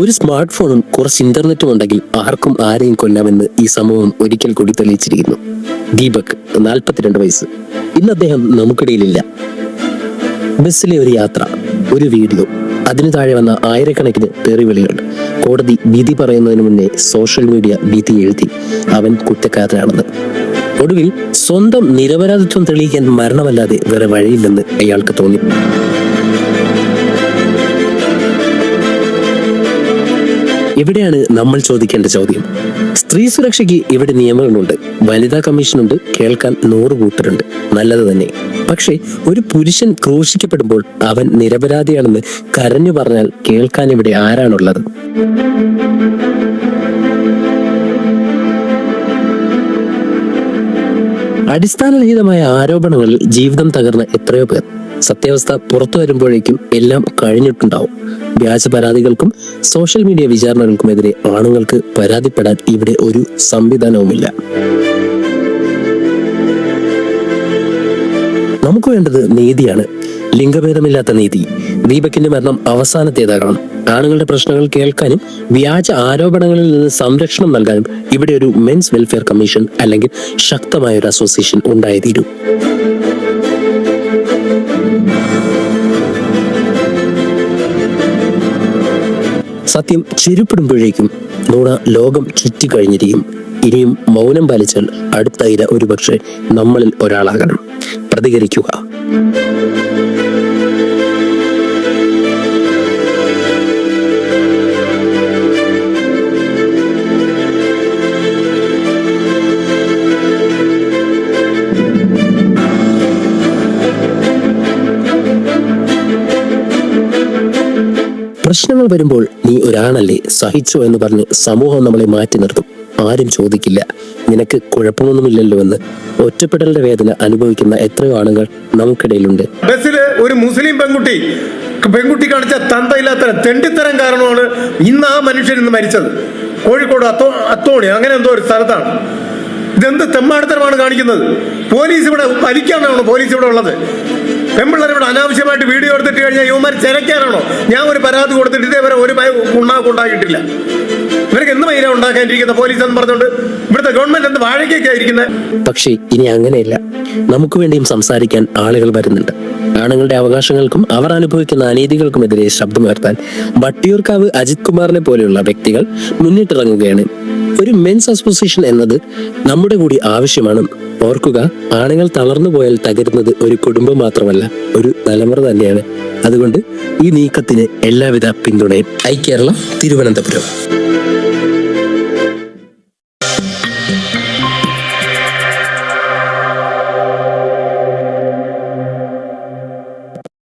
ഒരു സ്മാർട്ട് ഫോണും കുറച്ച് ഇന്റർനെറ്റും ഉണ്ടെങ്കിൽ ആർക്കും ആരെയും കൊല്ലാമെന്ന് ഈ സമൂഹം ഒരിക്കൽ കൂടി തെളിയിച്ചിരിക്കുന്നു. ദീപക് 42 വയസ്സ്. ഇന്ന് അദ്ദേഹം നമുക്കിടയിലില്ല. ബസ്സിലെ ഒരു യാത്ര, ഒരു വീഡിയോ, അതിനു താഴെ വന്ന ആയിരക്കണക്കിന് തെറിവിളികൾ. കോടതി വിധി പറയുന്നതിന് മുന്നേ സോഷ്യൽ മീഡിയ വിധി എഴുതി അവൻ കുറ്റക്കാരനാണെന്ന്. ഒടുവിൽ സ്വന്തം നിരപരാധിത്വം തെളിയിക്കാൻ മരണമല്ലാതെ വേറെ വഴിയില്ലെന്ന് അയാൾക്ക് തോന്നി. എവിടെയാണ് നമ്മൾ ചോദിക്കേണ്ട ചോദ്യം? സ്ത്രീ സുരക്ഷയ്ക്ക് ഇവിടെ നിയമങ്ങളുണ്ട്, വനിതാ കമ്മീഷനുണ്ട്, കേൾക്കാൻ 100 കൂട്ടരുണ്ട്. നല്ലത് തന്നെ. പക്ഷേ ഒരു പുരുഷൻ ക്രൂശിക്കപ്പെടുമ്പോൾ അവൻ നിരപരാധിയാണെന്ന് കരഞ്ഞു പറഞ്ഞാൽ കേൾക്കാൻ ഇവിടെ ആരാണുള്ളത്? അടിസ്ഥാനരഹിതമായ ആരോപണങ്ങളിൽ ജീവിതം തകർന്ന എത്രയോ പേർ. സത്യാവസ്ഥ പുറത്തു വരുമ്പോഴേക്കും എല്ലാം കഴിഞ്ഞിട്ടുണ്ടാവും. വ്യാജ പരാതികൾക്കും സോഷ്യൽ മീഡിയ വിചാരണകൾക്കുമെതിരെ ആണുങ്ങൾക്ക് പരാതിപ്പെടാൻ ഇവിടെ ഒരു സംവിധാനവുമില്ല. നമുക്ക് വേണ്ടത് നീതിയാണ്, ലിംഗഭേദമില്ലാത്ത നീതി. ദീപകിന്റെ മരണം അവസാനത്തേതാകണം. ആണുങ്ങളുടെ പ്രശ്നങ്ങൾ കേൾക്കാനും വ്യാജ ആരോപണങ്ങളിൽ നിന്ന് സംരക്ഷണം നൽകാനും ഇവിടെ ഒരു മെൻസ് വെൽഫെയർ കമ്മീഷൻ അല്ലെങ്കിൽ ശക്തമായ ഒരു അസോസിയേഷൻ ഉണ്ടായേ തീരൂ. സത്യം ചെരുപ്പിടുമ്പോഴേക്കും നുണ ലോകം ചുറ്റിക്കഴിഞ്ഞിരിക്കും. ഇനിയും മൗനം പാലിച്ചാൽ അടുത്ത ഇര ഒരുപക്ഷെ നമ്മളിൽ ഒരാളാകണം. പ്രതികരിക്കുക. പ്രശ്നങ്ങൾ വരുമ്പോൾ നീ ഒരാണല്ലേ, സഹിച്ചോ എന്ന് പറഞ്ഞ് സമൂഹം നമ്മളെ മാറ്റി നിർത്തും. ആരും ചോദിക്കില്ല നിനക്ക് കുഴപ്പമൊന്നുമില്ലല്ലോ എന്ന്. ഒറ്റപ്പെടലിന്റെ വേദന അനുഭവിക്കുന്ന എത്രയോ ആളുകൾ നമുക്കിടയിലുണ്ട്. ബസ്സില് ഒരു മുസ്ലിം പെൺകുട്ടി കാണിച്ച തന്തയില്ലാത്ത തെണ്ടിത്തരം കാരണമാണ് ഇന്ന് ആ മനുഷ്യൻ ഇന്ന് മരിച്ചത്. കോഴിക്കോട് അത്തോണി അങ്ങനെ എന്തോ ഒരു സ്ഥലത്താണ്. ഇതെന്ത് തെമ്മാടിത്തരമാണ് കാണിക്കുന്നത്? പോലീസ് ഇവിടെ ഭരിക്കാനാണോ പോലീസ് ഇവിടെ ഉള്ളത്? പെൺപിള്ളേർ ഇവിടെ അനാവശ്യമായിട്ട് വീഡിയോ എടുത്തിട്ട് കഴിഞ്ഞാൽ യുവമാർ ചിരക്കാനാണോ? ഞാൻ ഒരു പരാതി കൊടുത്തിട്ട് ഇതേവരെ ഒരു ഉണ്ടാക്കിയിട്ടില്ല. ഇവർക്ക് എന്ത് മൈന ഉണ്ടാക്കാനിരിക്കുന്ന പോലീസ് എന്ന് പറഞ്ഞുകൊണ്ട് ഇവിടുത്തെ ഗവൺമെന്റ് എന്ത് വാഴയ്ക്കൊക്കെയായിരിക്കുന്നത്? പക്ഷേ ഇനി അങ്ങനെയല്ല. നമുക്ക് വേണ്ടിയും സംസാരിക്കാൻ ആളുകൾ വരുന്നുണ്ട്. ആണുങ്ങളുടെ അവകാശങ്ങൾക്കും അവർ അനുഭവിക്കുന്ന അനീതികൾക്കുമെതിരെ ശബ്ദമുയർത്താൻ വട്ടിയൂർക്കാവ് അജിത് കുമാറിനെ പോലെയുള്ള വ്യക്തികൾ മുന്നിട്ടിറങ്ങുകയാണ്. ഒരു മെൻസ് അസോസിയേഷൻ എന്നത് നമ്മുടെ കൂടി ആവശ്യമാണ്. ഓർക്കുക, ആണുങ്ങൾ തളർന്നു പോയാൽ തകരുന്നത് ഒരു കുടുംബം മാത്രമല്ല, ഒരു തലമുറ തന്നെയാണ്. അതുകൊണ്ട് ഈ നീക്കത്തിന് എല്ലാവിധ പിന്തുണയും. ഐക്യകേരളം, തിരുവനന്തപുരം.